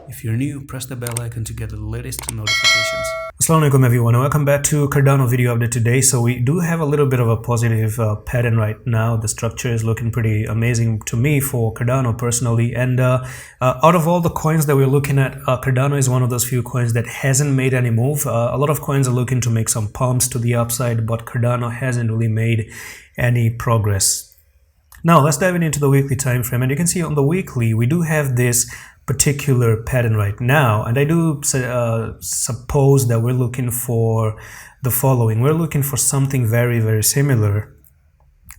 If you're new, press the bell icon to get the latest notifications. Assalamu alaikum everyone, welcome back to Cardano video update today. So we do have a little bit of a positive pattern right now. The structure is looking pretty amazing to me for Cardano personally, and out of all the coins that we're looking at, Cardano is one of those few coins that hasn't made any move. A lot of coins are looking to make some pumps to the upside, but Cardano hasn't really made any progress. Now let's dive into the weekly time frame, and you can see on the weekly we do have this particular pattern right now, and I do suppose that we're looking for the following. We're looking for something very similar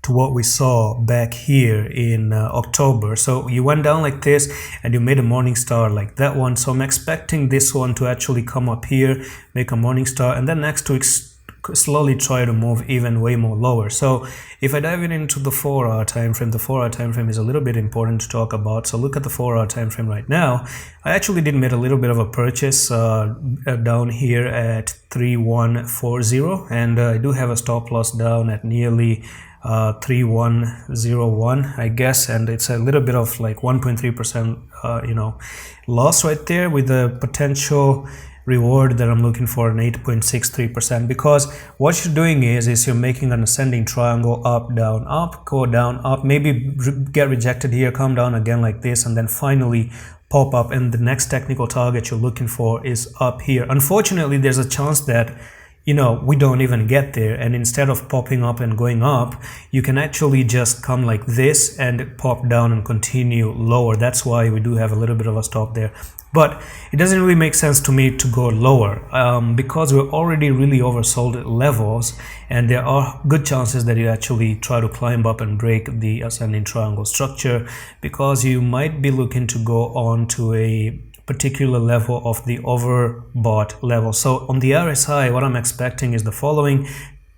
to what we saw back here in October. So you went down like this and you made a morning star like that one. So I'm expecting this one to actually come up here, make a morning star, and then next to slowly try to move even way more lower. So if I dive into the 4-hour time frame, the 4-hour time frame is a little bit important to talk about. So look at the 4-hour time frame right now. I actually did make a little bit of a purchase down here at 3140, and I do have a stop loss down at nearly 3101, I guess, and it's a little bit of like 1.3% loss right there, with the potential reward that I'm looking for an 8.63%, because what you're doing is you're making an ascending triangle, up, down, up, go down, up, maybe get rejected here, come down again like this, and then finally pop up, and the next technical target you're looking for is up here. Unfortunately, there's a chance that we don't even get there, and instead of popping up and going up, you can actually just come like this and pop down and continue lower. That's why we do have a little bit of a stop there, but it doesn't really make sense to me to go lower because we're already really oversold at levels, and there are good chances that you actually try to climb up and break the ascending triangle structure, because you might be looking to go on to a particular level of the overbought level. So on the RSI, what I'm expecting is the following.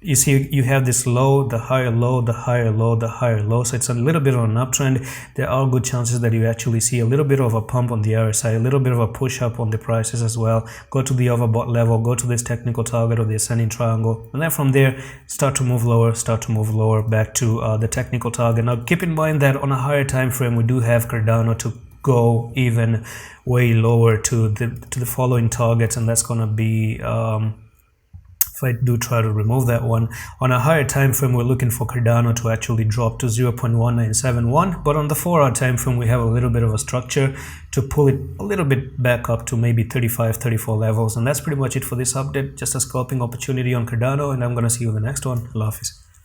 You see, you have this low, the higher low, the higher low, the higher low. So it's a little bit of an uptrend. There are good chances that you actually see a little bit of a pump on the RSI, a little bit of a push up on the prices as well. Go to the overbought level, go to this technical target of the ascending triangle, and then from there start to move lower back to the technical target. Now keep in mind that on a higher time frame, we do have Cardano to go even way lower to the following targets, and that's going to be if I do try to remove that one, on a higher time frame we're looking for Cardano to actually drop to 0.1971, but on the 4-hour time frame we have a little bit of a structure to pull it a little bit back up to maybe 34 levels. And that's pretty much it for this update. Just a scalping opportunity on Cardano, and I'm going to see you in the next one. Allah Hafiz.